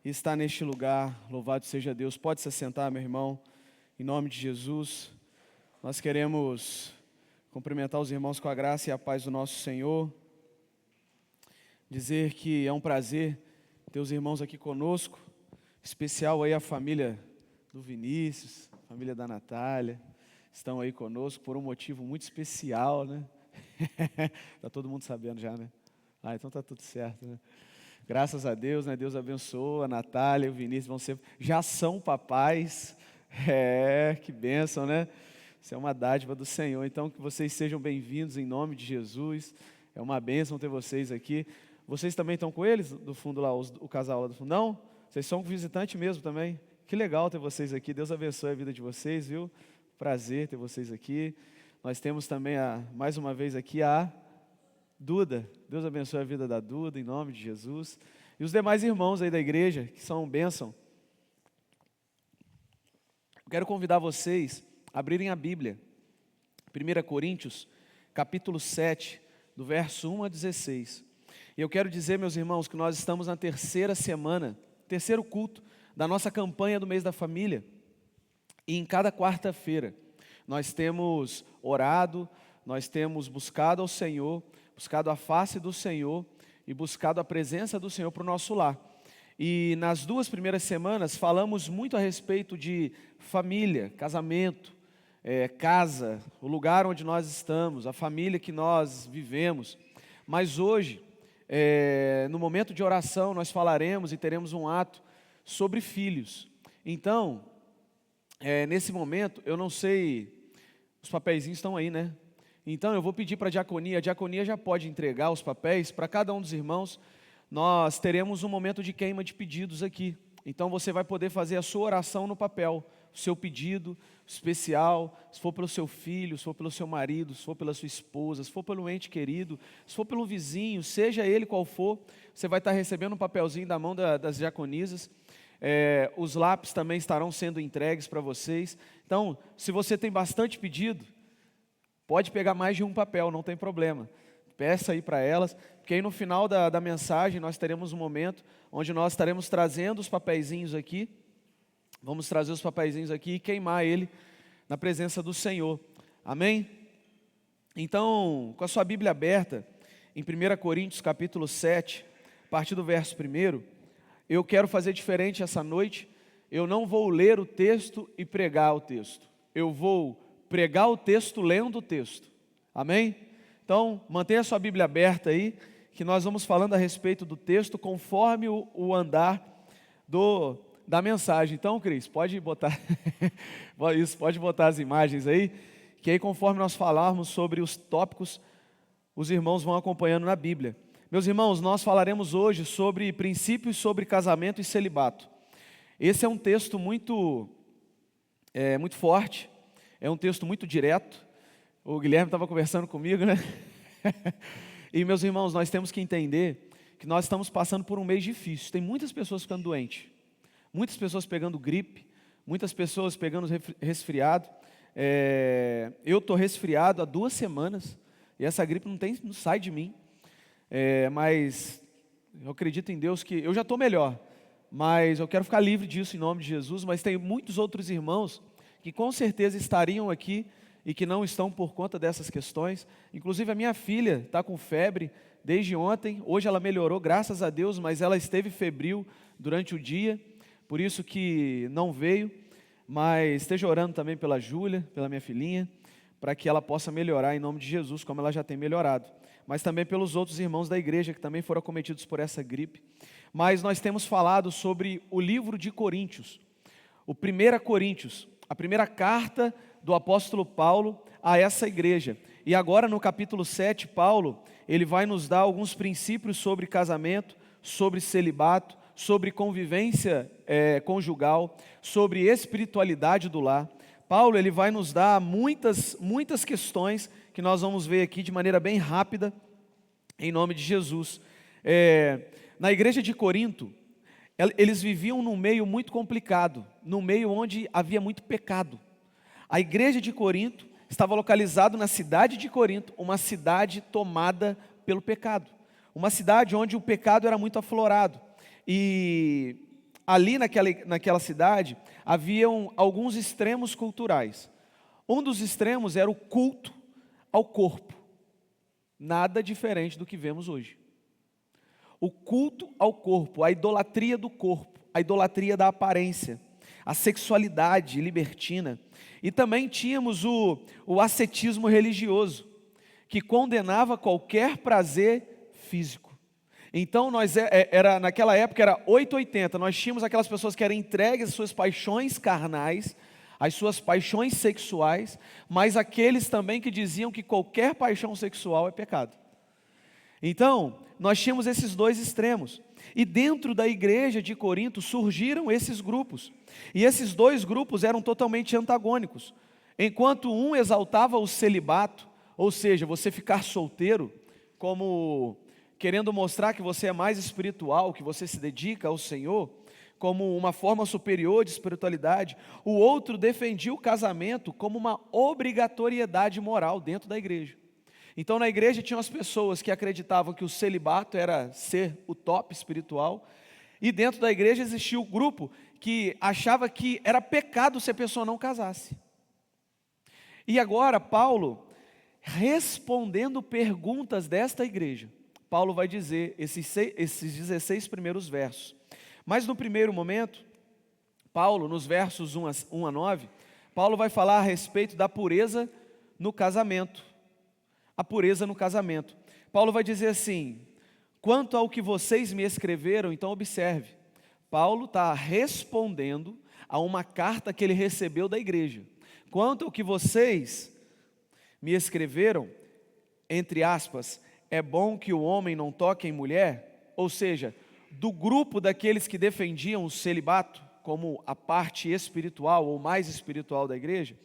e está neste lugar. Louvado seja Deus. Pode se assentar, meu irmão, em nome de Jesus. Nós queremos cumprimentar os irmãos com a graça e a paz do nosso Senhor. Dizer que é um prazer ter os irmãos aqui conosco, especial aí a família do Vinícius, a família da Natália, estão aí conosco por um motivo muito especial, né? Tá todo mundo sabendo já, né? Ah, então tá tudo certo, né? Graças a Deus, né? Deus abençoa a Natália e o Vinícius, já são papais. Que bênção, né? Isso é uma dádiva do Senhor. Então, que vocês sejam bem-vindos em nome de Jesus. É uma bênção ter vocês aqui. Vocês também estão com eles, do fundo lá, o casal lá do fundo? Não? Vocês são visitante mesmo também? Que legal ter vocês aqui. Deus abençoe a vida de vocês, viu? Prazer ter vocês aqui. Nós temos também, mais uma vez aqui, a Duda. Deus abençoe a vida da Duda, em nome de Jesus. E os demais irmãos aí da igreja, que são bênção. Quero convidar vocês a abrirem a Bíblia. 1 Coríntios, capítulo 7, do verso 1 a 16. E eu quero dizer, meus irmãos, que nós estamos na terceira semana, terceiro culto da nossa campanha do mês da família. E em cada quarta-feira nós temos orado, nós temos buscado ao Senhor, buscado a face do Senhor e buscado a presença do Senhor para o nosso lar. E nas duas primeiras semanas falamos muito a respeito de família, casamento, casa, o lugar onde nós estamos, a família que nós vivemos. Mas hoje, no momento de oração, nós falaremos e teremos um ato sobre filhos. Então, nesse momento, eu não sei, os papeizinhos estão aí, né? Então, eu vou pedir para a diaconia já pode entregar os papéis para cada um dos irmãos. Nós teremos um momento de queima de pedidos aqui. Então, você vai poder fazer a sua oração no papel, o seu pedido especial, se for pelo seu filho, se for pelo seu marido, se for pela sua esposa, se for pelo ente querido, se for pelo vizinho, seja ele qual for, você vai estar recebendo um papelzinho da mão das diaconisas. Os lápis também estarão sendo entregues para vocês. Então, se você tem bastante pedido, pode pegar mais de um papel, não tem problema. Peça aí para elas, porque aí no final da mensagem nós teremos um momento onde nós estaremos trazendo os papeizinhos aqui. Vamos trazer os papeizinhos aqui e queimar ele na presença do Senhor. Amém? Então, com a sua Bíblia aberta, em 1 Coríntios capítulo 7, a partir do verso 1, eu quero fazer diferente essa noite. Eu não vou ler o texto e pregar o texto. Eu vou pregar o texto lendo o texto. Amém? Então, mantenha a sua Bíblia aberta aí, que nós vamos falando a respeito do texto conforme o andar da mensagem. Então, Cris, pode botar isso, pode botar as imagens aí, que aí conforme nós falarmos sobre os tópicos, os irmãos vão acompanhando na Bíblia. Meus irmãos, nós falaremos hoje sobre princípios sobre casamento e celibato. Esse é um texto muito forte, é um texto muito direto. O Guilherme estava conversando comigo, né? E, meus irmãos, nós temos que entender que nós estamos passando por um mês difícil. Tem muitas pessoas ficando doentes, muitas pessoas pegando gripe, muitas pessoas pegando resfriado. Eu estou resfriado há 2 semanas e essa gripe não sai de mim. Mas eu acredito em Deus que eu já estou melhor, mas eu quero ficar livre disso em nome de Jesus. Mas tem muitos outros irmãos que com certeza estariam aqui e que não estão por conta dessas questões. Inclusive a minha filha está com febre desde ontem. Hoje ela melhorou, graças a Deus, mas ela esteve febril durante o dia, por isso que não veio. Mas esteja orando também pela Júlia, pela minha filhinha, para que ela possa melhorar em nome de Jesus, como ela já tem melhorado. Mas também pelos outros irmãos da igreja que também foram acometidos por essa gripe. Mas nós temos falado sobre o livro de Coríntios, o 1 Coríntios, a primeira carta do apóstolo Paulo a essa igreja. E agora no capítulo 7, Paulo, ele vai nos dar alguns princípios sobre casamento, sobre celibato, sobre convivência conjugal, sobre espiritualidade do lar. Paulo, ele vai nos dar muitas questões que nós vamos ver aqui de maneira bem rápida, em nome de Jesus. Na igreja de Corinto, eles viviam num meio muito complicado, num meio onde havia muito pecado. A igreja de Corinto estava localizada na cidade de Corinto, uma cidade tomada pelo pecado. Uma cidade onde o pecado era muito aflorado. E ali naquela cidade haviam alguns extremos culturais. Um dos extremos era o culto ao corpo, nada diferente do que vemos hoje. O culto ao corpo, a idolatria do corpo, a idolatria da aparência, a sexualidade libertina. E também tínhamos o ascetismo religioso, que condenava qualquer prazer físico. Então, naquela época era 880, nós tínhamos aquelas pessoas que eram entregues às suas paixões carnais, às suas paixões sexuais, mas aqueles também que diziam que qualquer paixão sexual é pecado. Então, nós tínhamos esses dois extremos. E dentro da igreja de Corinto surgiram esses grupos. E esses dois grupos eram totalmente antagônicos. Enquanto um exaltava o celibato, ou seja, você ficar solteiro, como querendo mostrar que você é mais espiritual, que você se dedica ao Senhor, como uma forma superior de espiritualidade, o outro defendia o casamento como uma obrigatoriedade moral dentro da igreja. Então na igreja tinham as pessoas que acreditavam que o celibato era ser o top espiritual, e dentro da igreja existia o grupo que achava que era pecado se a pessoa não casasse. E agora Paulo, respondendo perguntas desta igreja, Paulo vai dizer esses 16 primeiros versos. Mas no primeiro momento, Paulo, nos versos 1 a 9, Paulo vai falar a respeito da pureza no casamento. A pureza no casamento. Paulo vai dizer assim: quanto ao que vocês me escreveram, então observe, Paulo está respondendo a uma carta que ele recebeu da igreja. Quanto ao que vocês me escreveram, entre aspas, é bom que o homem não toque em mulher, ou seja, do grupo daqueles que defendiam o celibato como a parte espiritual ou mais espiritual da igreja,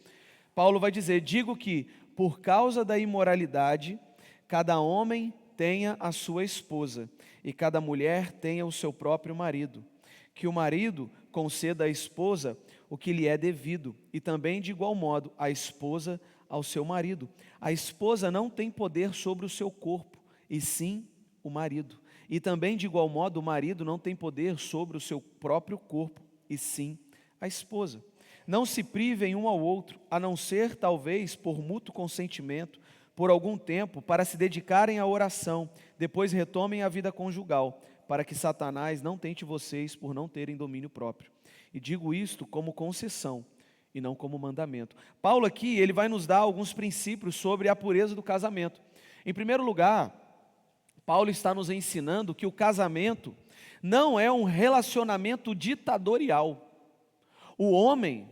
Paulo vai dizer: digo que por causa da imoralidade, cada homem tenha a sua esposa, e cada mulher tenha o seu próprio marido. Que o marido conceda à esposa o que lhe é devido, e também, de igual modo, a esposa ao seu marido. A esposa não tem poder sobre o seu corpo, e sim o marido. E também, de igual modo, o marido não tem poder sobre o seu próprio corpo, e sim a esposa. Não se privem um ao outro, a não ser, talvez, por mútuo consentimento, por algum tempo, para se dedicarem à oração, depois retomem a vida conjugal, para que Satanás não tente vocês por não terem domínio próprio. E digo isto como concessão, e não como mandamento. Paulo aqui, ele vai nos dar alguns princípios sobre a pureza do casamento. Em primeiro lugar, Paulo está nos ensinando que o casamento não é um relacionamento ditatorial. O homem,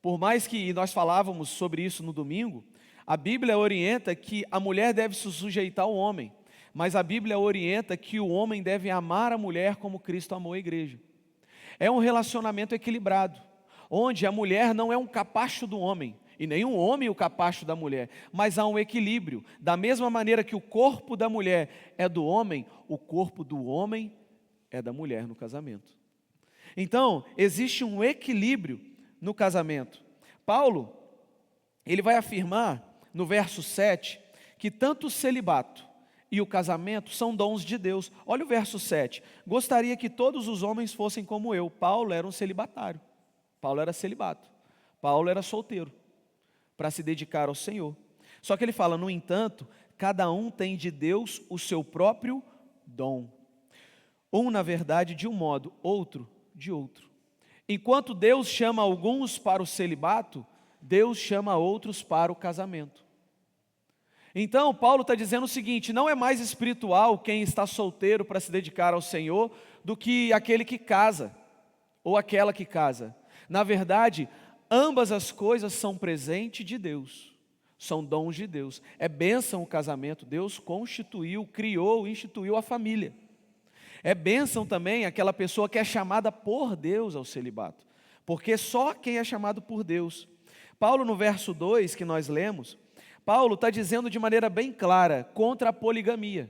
por mais que nós falávamos sobre isso no domingo, a Bíblia orienta que a mulher deve se sujeitar ao homem, mas a Bíblia orienta que o homem deve amar a mulher como Cristo amou a igreja. É um relacionamento equilibrado, onde a mulher não é um capacho do homem, e nem um homem o capacho da mulher, mas há um equilíbrio. Da mesma maneira que o corpo da mulher é do homem, o corpo do homem é da mulher no casamento. Então, existe um equilíbrio no casamento. Paulo, ele vai afirmar no verso 7, que tanto o celibato e o casamento são dons de Deus. Olha o verso 7. Gostaria que todos os homens fossem como eu. Paulo era um celibatário. Paulo era celibato. Paulo era solteiro, para se dedicar ao Senhor. Só que ele fala: no entanto, cada um tem de Deus o seu próprio dom. Um, na verdade, de um modo, outro de outro. Enquanto Deus chama alguns para o celibato, Deus chama outros para o casamento. Então, Paulo está dizendo o seguinte: não é mais espiritual quem está solteiro para se dedicar ao Senhor do que aquele que casa, ou aquela que casa. Na verdade, ambas as coisas são presente de Deus, são dons de Deus. É bênção o casamento, Deus constituiu, criou, instituiu a família. É bênção também aquela pessoa que é chamada por Deus ao celibato, porque só quem é chamado por Deus. Paulo, no verso 2 que nós lemos, Paulo está dizendo de maneira bem clara contra a poligamia.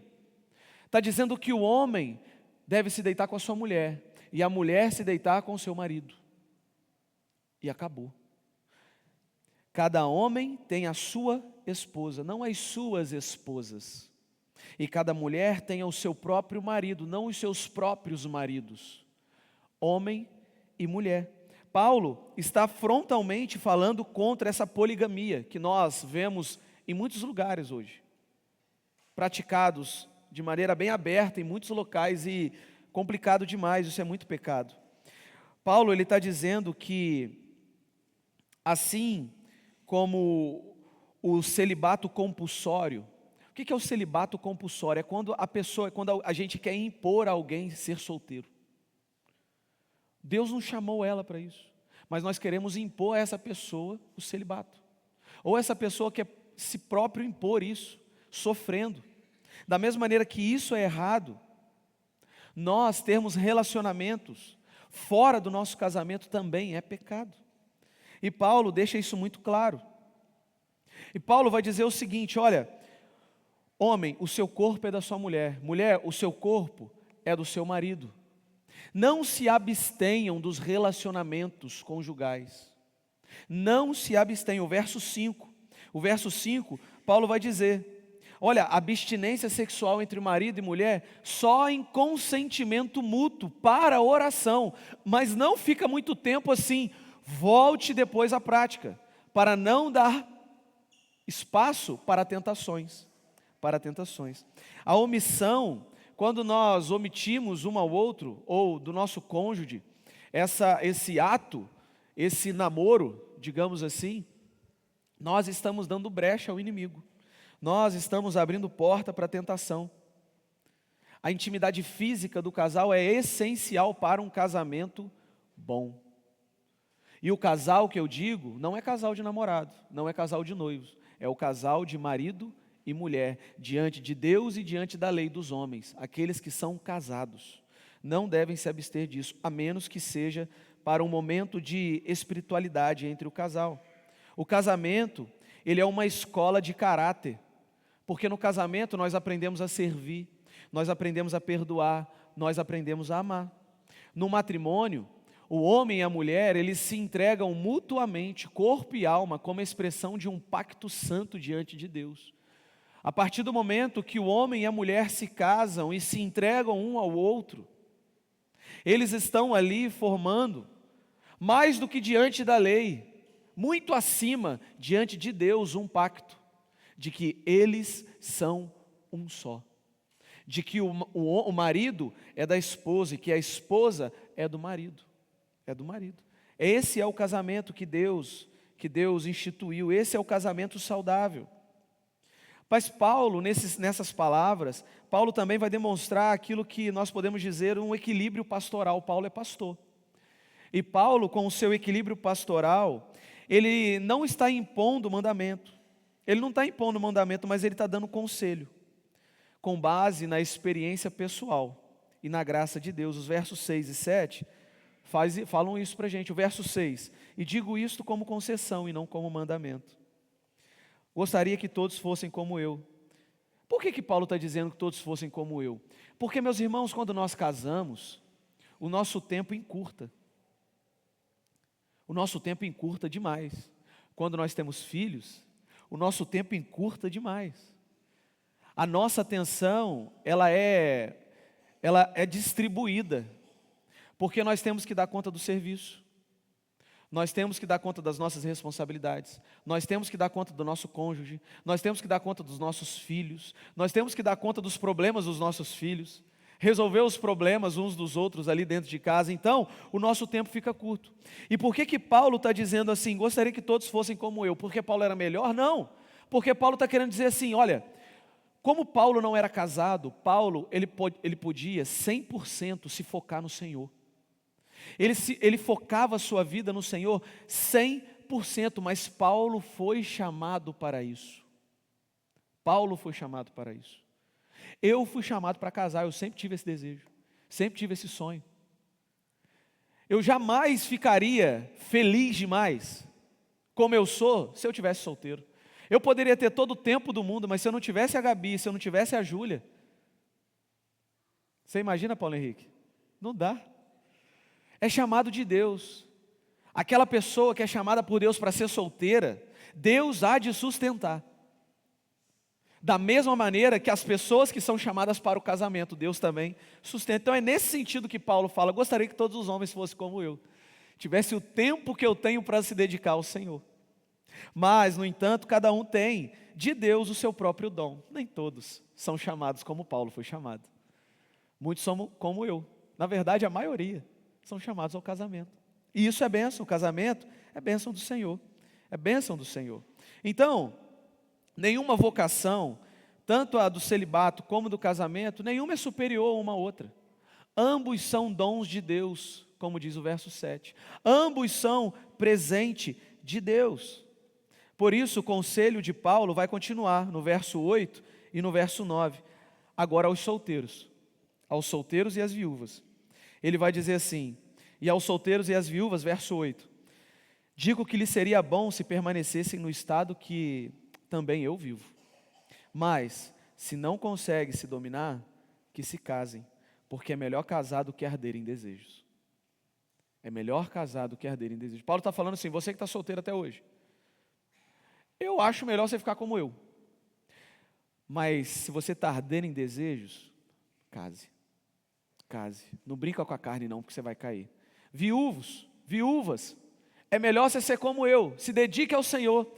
Está dizendo que o homem deve se deitar com a sua mulher e a mulher se deitar com o seu marido. E acabou. Cada homem tem a sua esposa, não as suas esposas. E cada mulher tem o seu próprio marido, não os seus próprios maridos. homem e mulher. Paulo está frontalmente falando contra essa poligamia que nós vemos em muitos lugares hoje, praticados de maneira bem aberta em muitos locais e complicado demais, isso é muito pecado. Paulo ele está dizendo que assim como o celibato compulsório, o que é o celibato compulsório? É quando a gente quer impor a alguém ser solteiro. Deus não chamou ela para isso, mas nós queremos impor a essa pessoa o celibato. Ou essa pessoa quer se próprio impor isso, sofrendo. Da mesma maneira que isso é errado, nós termos relacionamentos fora do nosso casamento também é pecado. E Paulo deixa isso muito claro. E Paulo vai dizer o seguinte: olha, homem, o seu corpo é da sua mulher, mulher, o seu corpo é do seu marido. Não se abstenham dos relacionamentos conjugais. Não se abstenham. O verso 5, Paulo vai dizer: olha, abstinência sexual entre marido e mulher só em consentimento mútuo para a oração, mas não fica muito tempo assim, volte depois à prática, para não dar espaço para tentações. A omissão, quando nós omitimos um ao outro, ou do nosso cônjuge, esse ato, esse namoro, digamos assim, nós estamos dando brecha ao inimigo. Nós estamos abrindo porta para a tentação. A intimidade física do casal é essencial para um casamento bom. E o casal que eu digo, não é casal de namorado, não é casal de noivos, é o casal de marido e mulher, diante de Deus e diante da lei dos homens. Aqueles que são casados não devem se abster disso, a menos que seja para um momento de espiritualidade entre o casal. O casamento, ele é uma escola de caráter, porque no casamento nós aprendemos a servir, nós aprendemos a perdoar, nós aprendemos a amar. No matrimônio, o homem e a mulher, eles se entregam mutuamente, corpo e alma, como expressão de um pacto santo diante de Deus. A partir do momento que o homem e a mulher se casam e se entregam um ao outro, eles estão ali formando, mais do que diante da lei, muito acima, diante de Deus, um pacto, de que eles são um só, de que o marido é da esposa e que a esposa é do marido. Esse é o casamento que Deus instituiu, esse é o casamento saudável. Mas Paulo, nessas palavras, Paulo também vai demonstrar aquilo que nós podemos dizer um equilíbrio pastoral. Paulo é pastor. E Paulo, com o seu equilíbrio pastoral, ele não está impondo mandamento. Ele não está impondo mandamento, mas ele está dando conselho, com base na experiência pessoal e na graça de Deus. Os versos 6 e 7 falam isso para a gente. O verso 6: e digo isto como concessão e não como mandamento. Gostaria que todos fossem como eu. Por que Paulo está dizendo que todos fossem como eu? Porque, meus irmãos, quando nós casamos, o nosso tempo encurta. O nosso tempo encurta demais. Quando nós temos filhos, o nosso tempo encurta demais. A nossa atenção, ela é distribuída, porque nós temos que dar conta do serviço. Nós temos que dar conta das nossas responsabilidades, nós temos que dar conta do nosso cônjuge, nós temos que dar conta dos nossos filhos, nós temos que dar conta dos problemas dos nossos filhos, resolver os problemas uns dos outros ali dentro de casa. Então, o nosso tempo fica curto. E por que Paulo está dizendo assim, gostaria que todos fossem como eu? Porque Paulo era melhor? Não, porque Paulo está querendo dizer assim, olha, como Paulo não era casado, Paulo ele podia 100% se focar no Senhor. Ele focava a sua vida no Senhor 100%, mas Paulo foi chamado para isso. Eu fui chamado para casar, eu sempre tive esse desejo, sempre tive esse sonho. Eu jamais ficaria feliz demais, como eu sou, se eu tivesse solteiro. Eu poderia ter todo o tempo do mundo, mas se eu não tivesse a Gabi, se eu não tivesse a Júlia, você imagina, Paulo Henrique? Não dá. É chamado de Deus. Aquela pessoa que é chamada por Deus para ser solteira, Deus há de sustentar. Da mesma maneira que as pessoas que são chamadas para o casamento, Deus também sustenta. Então é nesse sentido que Paulo fala: gostaria que todos os homens fossem como eu, tivesse o tempo que eu tenho para se dedicar ao Senhor. Mas, no entanto, cada um tem de Deus o seu próprio dom. Nem todos são chamados como Paulo foi chamado. Muitos são como eu. Na verdade, a maioria são chamados ao casamento. E isso é bênção. O casamento é bênção do Senhor. É bênção do Senhor. Então, nenhuma vocação, tanto a do celibato como do casamento, nenhuma é superior a uma outra. Ambos são dons de Deus, como diz o verso 7. Ambos são presente de Deus. Por isso, o conselho de Paulo vai continuar no verso 8 e no verso 9. Agora aos solteiros e às viúvas. Ele vai dizer assim: e aos solteiros e às viúvas, verso 8. Digo que lhe seria bom se permanecessem no estado que também eu vivo. Mas, se não conseguem se dominar, que se casem, porque é melhor casar do que arder em desejos. É melhor casar do que arder em desejos. Paulo está falando assim: você que está solteiro até hoje, eu acho melhor você ficar como eu. Mas se você está ardendo em desejos, case. Não brinca com a carne não, porque você vai cair. Viúvas, é melhor você ser como eu, se dedique ao Senhor.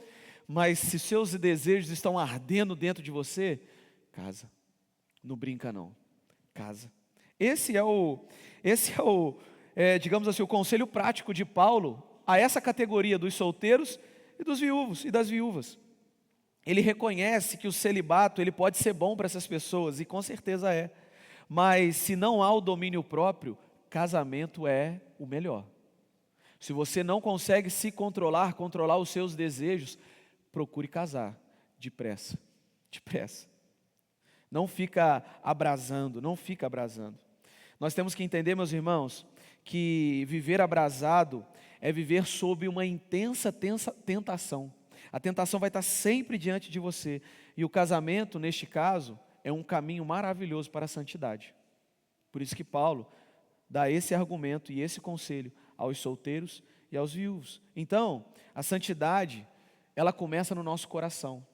Mas se seus desejos estão ardendo dentro de você, casa. Não brinca não, casa. Esse é o digamos assim, o conselho prático de Paulo a essa categoria dos solteiros e dos viúvos e das viúvas. Ele reconhece que o celibato ele pode ser bom para essas pessoas, e com certeza é. Mas se não há o domínio próprio, casamento é o melhor. Se você não consegue se controlar os seus desejos, procure casar, depressa. Não fica abrasando. Nós temos que entender, meus irmãos, que viver abrasado é viver sob uma intensa tentação. A tentação vai estar sempre diante de você. E o casamento, neste caso, é um caminho maravilhoso para a santidade. Por isso que Paulo dá esse argumento e esse conselho aos solteiros e aos viúvos. Então, a santidade, ela começa no nosso coração.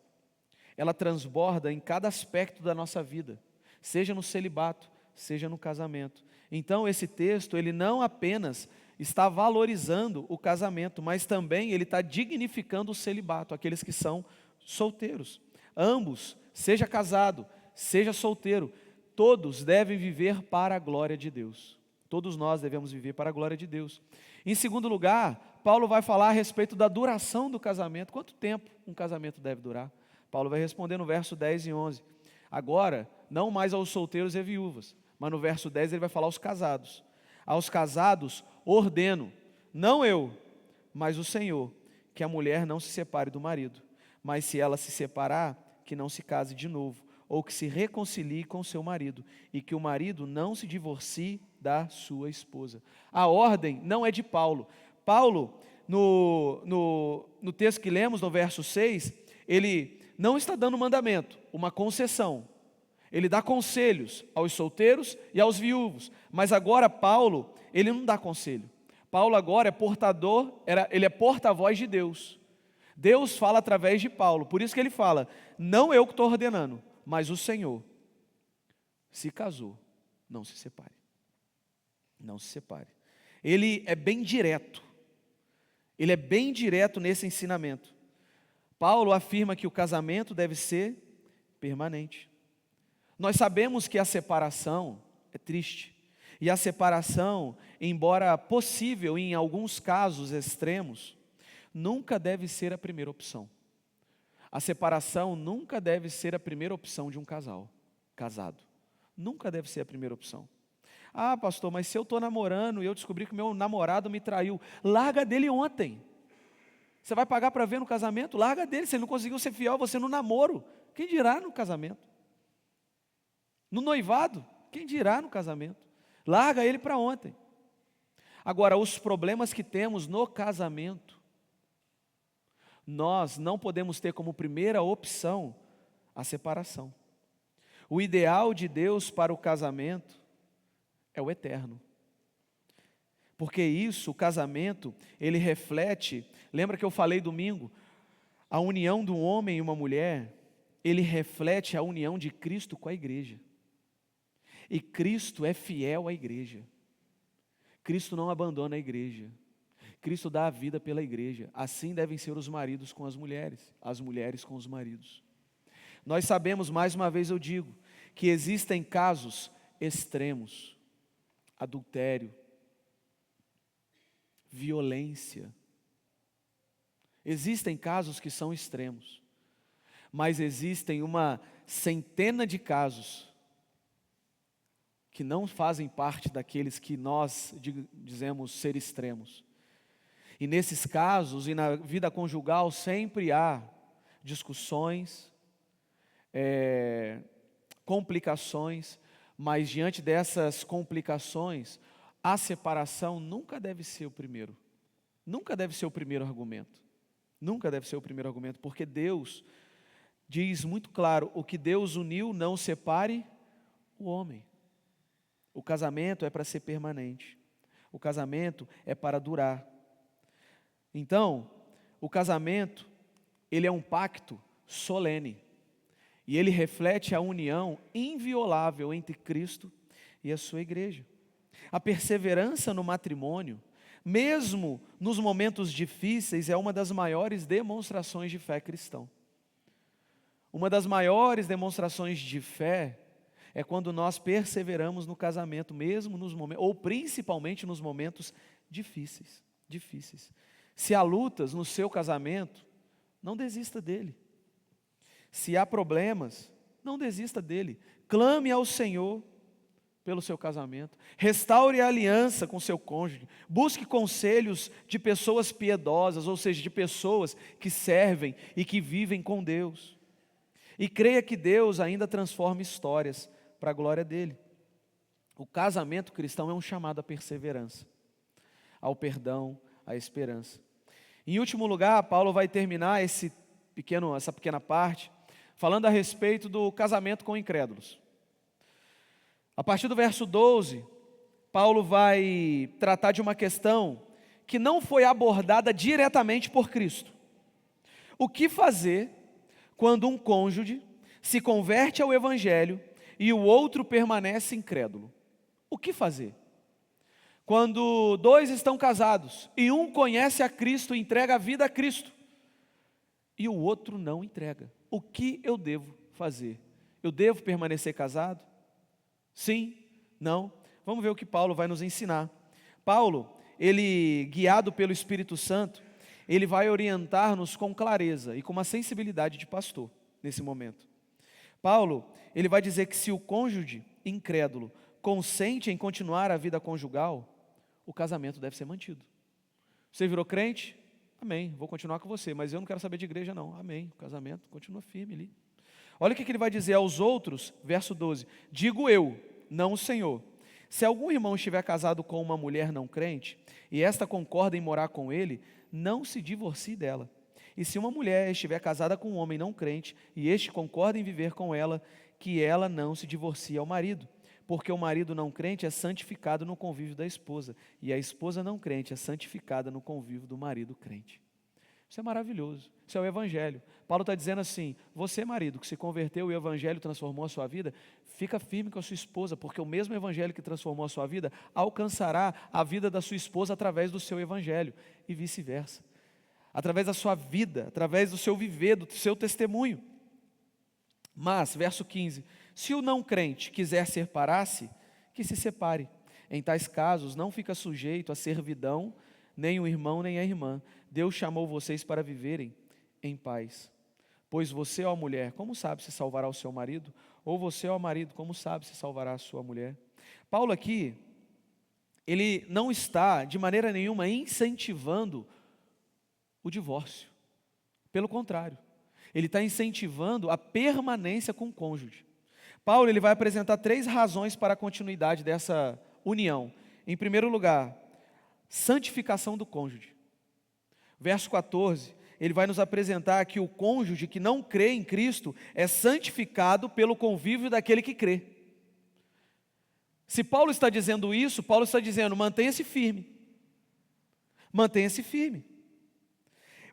Ela transborda em cada aspecto da nossa vida, seja no celibato, seja no casamento. Então, esse texto, ele não apenas está valorizando o casamento, mas também ele está dignificando o celibato, aqueles que são solteiros. Ambos, seja casado, seja solteiro, todos devem viver para a glória de Deus. Todos nós devemos viver para a glória de Deus. Em segundo lugar, Paulo vai falar a respeito da duração do casamento. Quanto tempo um casamento deve durar? Paulo vai responder no verso 10 e 11. Agora, não mais aos solteiros e viúvas, mas no verso 10 ele vai falar aos casados. Aos casados ordeno, não eu, mas o Senhor, que a mulher não se separe do marido, mas se ela se separar, que não se case de novo, ou que se reconcilie com seu marido, e que o marido não se divorcie da sua esposa. A ordem não é de Paulo. Paulo, no texto que lemos, no verso 6, ele não está dando mandamento, uma concessão. Ele dá conselhos aos solteiros e aos viúvos. Mas agora Paulo, ele não dá conselho. Paulo agora ele é porta-voz de Deus. Deus fala através de Paulo. Por isso que ele fala, não eu que estou ordenando, mas o Senhor. Se casou, não se separe. Não se separe. Ele é bem direto. Ele é bem direto nesse ensinamento. Paulo afirma que o casamento deve ser permanente. Nós sabemos que a separação é triste. E a separação, embora possível em alguns casos extremos, nunca deve ser a primeira opção. A separação nunca deve ser a primeira opção de um casado. Nunca deve ser a primeira opção. Ah, pastor, mas se eu estou namorando e eu descobri que meu namorado me traiu, larga dele ontem. Você vai pagar para ver no casamento? Larga dele, se ele não conseguiu ser fiel a você no namoro, quem dirá no casamento? No noivado, quem dirá no casamento? Larga ele para ontem. Agora, os problemas que temos no casamento, nós não podemos ter como primeira opção a separação. O ideal de Deus para o casamento é o eterno. Porque isso, o casamento, ele reflete, lembra que eu falei domingo, a união de um homem e uma mulher, ele reflete a união de Cristo com a igreja. E Cristo é fiel à igreja. Cristo não abandona a igreja. Cristo dá a vida pela igreja. Assim devem ser os maridos com as mulheres com os maridos. Nós sabemos, mais uma vez eu digo, que existem casos extremos: adultério, violência. Existem casos que são extremos, mas existem uma centena de casos que não fazem parte daqueles que nós dizemos ser extremos. E nesses casos e na vida conjugal sempre há discussões, complicações, mas diante dessas complicações, a separação nunca deve ser o primeiro. Nunca deve ser o primeiro argumento. Nunca deve ser o primeiro argumento, porque Deus diz muito claro: o que Deus uniu, não separe o homem. O casamento é para ser permanente. O casamento é para durar. Então, o casamento, ele é um pacto solene. E ele reflete a união inviolável entre Cristo e a sua igreja. A perseverança no matrimônio, mesmo nos momentos difíceis, é uma das maiores demonstrações de fé cristã. Uma das maiores demonstrações de fé é quando nós perseveramos no casamento, mesmo nos momentos, ou principalmente nos momentos difíceis. Se há lutas no seu casamento, não desista dele. Se há problemas, não desista dele. Clame ao Senhor pelo seu casamento. Restaure a aliança com seu cônjuge. Busque conselhos de pessoas piedosas, ou seja, de pessoas que servem e que vivem com Deus. E creia que Deus ainda transforma histórias para a glória dele. O casamento cristão é um chamado à perseverança, ao perdão, à esperança. Em último lugar, Paulo vai terminar essa pequena parte falando a respeito do casamento com incrédulos. A partir do verso 12, Paulo vai tratar de uma questão que não foi abordada diretamente por Cristo. O que fazer quando um cônjuge se converte ao Evangelho e o outro permanece incrédulo? O que fazer? Quando dois estão casados e um conhece a Cristo e entrega a vida a Cristo, e o outro não entrega. O que eu devo fazer? Eu devo permanecer casado? Sim? Não? Vamos ver o que Paulo vai nos ensinar. Paulo, ele, guiado pelo Espírito Santo, ele vai orientar-nos com clareza e com uma sensibilidade de pastor, nesse momento. Paulo, ele vai dizer que se o cônjuge incrédulo consente em continuar a vida conjugal, o casamento deve ser mantido. Você virou crente? Amém, vou continuar com você, mas eu não quero saber de igreja não. Amém, o casamento continua firme ali. Olha o que ele vai dizer aos outros, verso 12. Digo eu, não o Senhor. Se algum irmão estiver casado com uma mulher não crente, e esta concorda em morar com ele, não se divorcie dela. E se uma mulher estiver casada com um homem não crente, e este concorda em viver com ela, que ela não se divorcie ao marido. Porque o marido não crente é santificado no convívio da esposa, e a esposa não crente é santificada no convívio do marido crente. Isso é maravilhoso, isso é o Evangelho. Paulo está dizendo assim: você, marido, que se converteu e o Evangelho transformou a sua vida, fica firme com a sua esposa, porque o mesmo Evangelho que transformou a sua vida alcançará a vida da sua esposa através do seu Evangelho, e vice-versa. Através da sua vida, através do seu viver, do seu testemunho. Mas, verso 15, se o não crente quiser separar-se, que se separe. Em tais casos não fica sujeito à servidão, nem o irmão nem a irmã. Deus chamou vocês para viverem em paz. Pois você, ó mulher, como sabe se salvará o seu marido? Ou você, ó marido, como sabe se salvará a sua mulher? Paulo aqui, ele não está de maneira nenhuma incentivando o divórcio. Pelo contrário, ele está incentivando a permanência com o cônjuge. Paulo, ele vai apresentar 3 razões para a continuidade dessa união. Em primeiro lugar, santificação do cônjuge. Verso 14, ele vai nos apresentar que o cônjuge que não crê em Cristo é santificado pelo convívio daquele que crê. Se Paulo está dizendo isso, Paulo está dizendo: mantenha-se firme. Mantenha-se firme.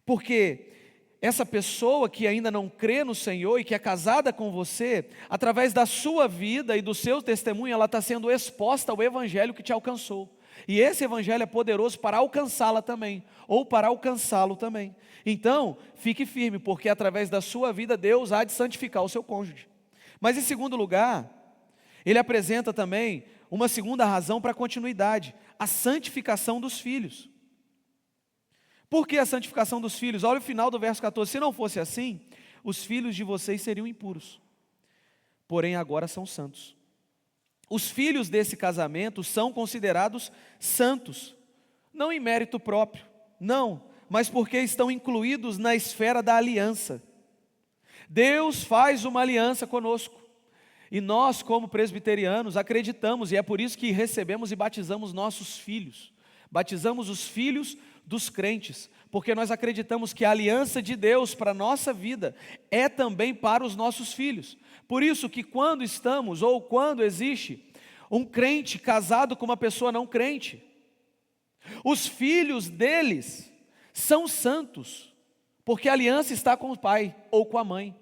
Porque essa pessoa que ainda não crê no Senhor e que é casada com você, através da sua vida e do seu testemunho, ela está sendo exposta ao evangelho que te alcançou. E esse evangelho é poderoso para alcançá-la também, ou para alcançá-lo também. Então, fique firme, porque através da sua vida Deus há de santificar o seu cônjuge. Mas em segundo lugar, ele apresenta também uma segunda razão para a continuidade: a santificação dos filhos. Por que a santificação dos filhos? Olha o final do verso 14: se não fosse assim, os filhos de vocês seriam impuros, porém agora são santos. Os filhos desse casamento são considerados santos, não em mérito próprio, não, mas porque estão incluídos na esfera da aliança. Deus faz uma aliança conosco, e nós, como presbiterianos, acreditamos, e é por isso que recebemos e batizamos nossos filhos. Batizamos os filhos dos crentes, porque nós acreditamos que a aliança de Deus para a nossa vida é também para os nossos filhos. Por isso que quando estamos, ou quando existe um crente casado com uma pessoa não crente, os filhos deles são santos, porque a aliança está com o pai ou com a mãe.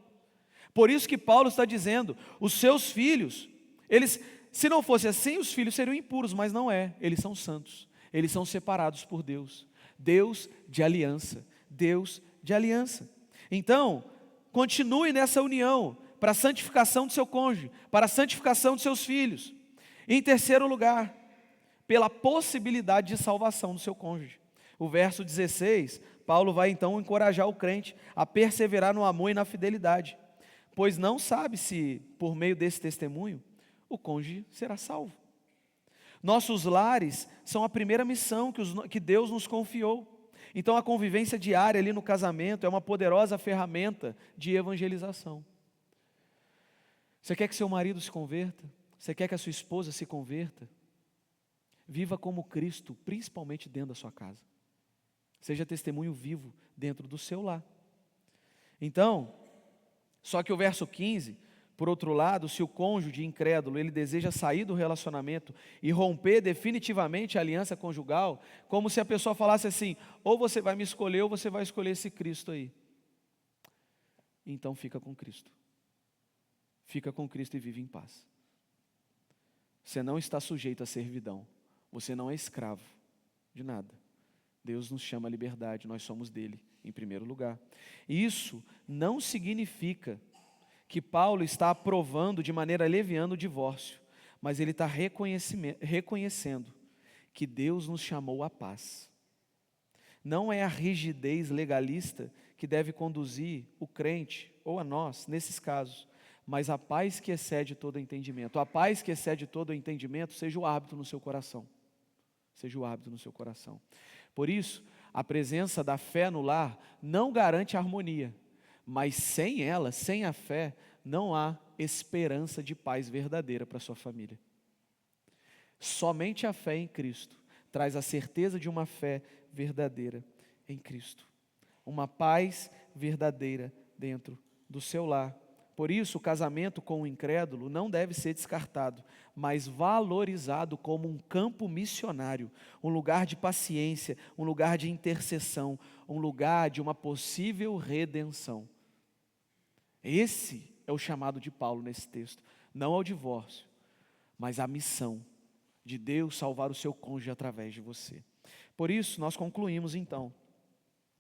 Por isso que Paulo está dizendo, os seus filhos, eles, se não fosse assim, os filhos seriam impuros, mas não é, eles são santos, eles são separados por Deus. Deus de aliança, Deus de aliança. Então, continue nessa união, para a santificação do seu cônjuge, para a santificação dos seus filhos. Em terceiro lugar, pela possibilidade de salvação do seu cônjuge. O verso 16, Paulo vai então encorajar o crente a perseverar no amor e na fidelidade, pois não sabe se, por meio desse testemunho, o cônjuge será salvo. Nossos lares são a primeira missão que Deus nos confiou. Então a convivência diária ali no casamento é uma poderosa ferramenta de evangelização. Você quer que seu marido se converta? Você quer que a sua esposa se converta? Viva como Cristo, principalmente dentro da sua casa. Seja testemunho vivo dentro do seu lar. Então, só que o verso 15, por outro lado, se o cônjuge incrédulo, ele deseja sair do relacionamento e romper definitivamente a aliança conjugal, como se a pessoa falasse assim, ou você vai me escolher, ou você vai escolher esse Cristo aí. Então fica com Cristo. Fica com Cristo e vive em paz. Você não está sujeito à servidão. Você não é escravo de nada. Deus nos chama à liberdade, nós somos dele, em primeiro lugar. Isso não significa que Paulo está aprovando de maneira leviana o divórcio, mas ele está reconhecendo que Deus nos chamou à paz. Não é a rigidez legalista que deve conduzir o crente, ou a nós, nesses casos, mas a paz que excede todo entendimento. A paz que excede todo entendimento seja o hábito no seu coração. Seja o hábito no seu coração. Por isso, a presença da fé no lar não garante a harmonia, mas sem ela, sem a fé, não há esperança de paz verdadeira para a sua família. Somente a fé em Cristo traz a certeza de uma fé verdadeira em Cristo. Uma paz verdadeira dentro do seu lar. Por isso, o casamento com o incrédulo não deve ser descartado, mas valorizado como um campo missionário, um lugar de paciência, um lugar de intercessão, um lugar de uma possível redenção. Esse é o chamado de Paulo nesse texto, não ao divórcio, mas à missão de Deus salvar o seu cônjuge através de você. Por isso, nós concluímos então,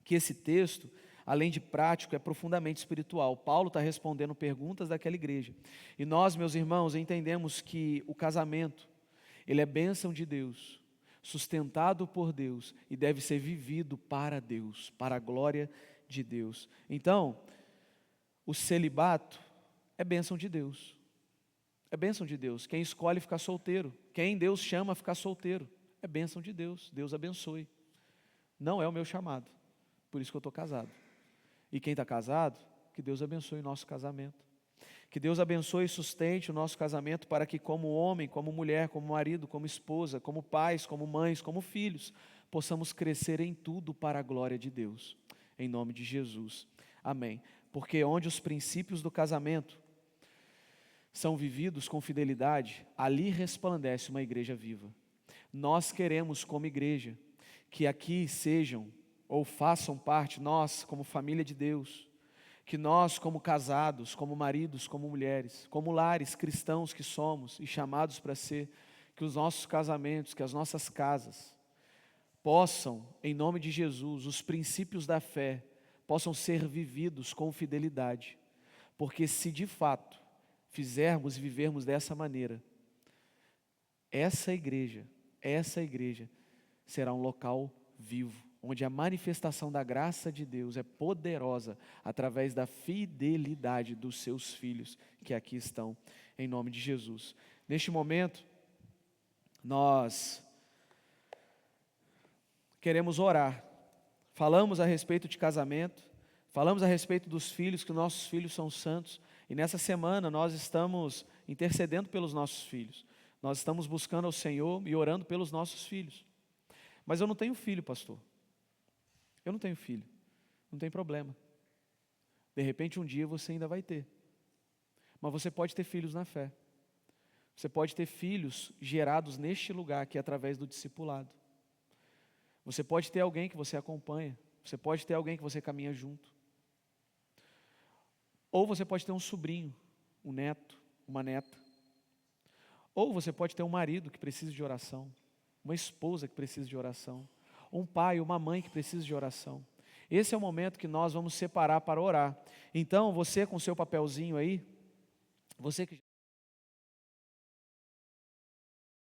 que esse texto, além de prático, é profundamente espiritual. Paulo está respondendo perguntas daquela igreja. E nós, meus irmãos, entendemos que o casamento, ele é bênção de Deus, sustentado por Deus e deve ser vivido para Deus, para a glória de Deus. Então, o celibato é bênção de Deus. É bênção de Deus. Quem escolhe ficar solteiro, quem Deus chama a ficar solteiro, é bênção de Deus. Deus abençoe. Não é o meu chamado, por isso que eu estou casado. E quem está casado, que Deus abençoe o nosso casamento. Que Deus abençoe e sustente o nosso casamento para que como homem, como mulher, como marido, como esposa, como pais, como mães, como filhos, possamos crescer em tudo para a glória de Deus. Em nome de Jesus. Amém. Porque onde os princípios do casamento são vividos com fidelidade, ali resplandece uma igreja viva. Nós queremos como igreja que aqui sejam, ou façam parte, nós como família de Deus, que nós como casados, como maridos, como mulheres, como lares cristãos que somos e chamados para ser, que os nossos casamentos, que as nossas casas possam, em nome de Jesus, os princípios da fé possam ser vividos com fidelidade, porque se de fato fizermos e vivermos dessa maneira, essa igreja será um local vivo, onde a manifestação da graça de Deus é poderosa através da fidelidade dos seus filhos que aqui estão, em nome de Jesus. Neste momento, nós queremos orar. Falamos a respeito de casamento, falamos a respeito dos filhos, que nossos filhos são santos, e nessa semana nós estamos intercedendo pelos nossos filhos. Nós estamos buscando ao Senhor e orando pelos nossos filhos. Mas eu não tenho filho, pastor. Eu não tenho filho. Não tem problema. De repente um dia você ainda vai ter. Mas você pode ter filhos na fé. Você pode ter filhos gerados neste lugar, que é através do discipulado. Você pode ter alguém que você acompanha. Você pode ter alguém que você caminha junto. Ou você pode ter um sobrinho, um neto, uma neta. Ou você pode ter um marido que precisa de oração, uma esposa que precisa de oração, um pai, uma mãe que precisa de oração. Esse é o momento que nós vamos separar para orar. Então, você com seu papelzinho aí, você que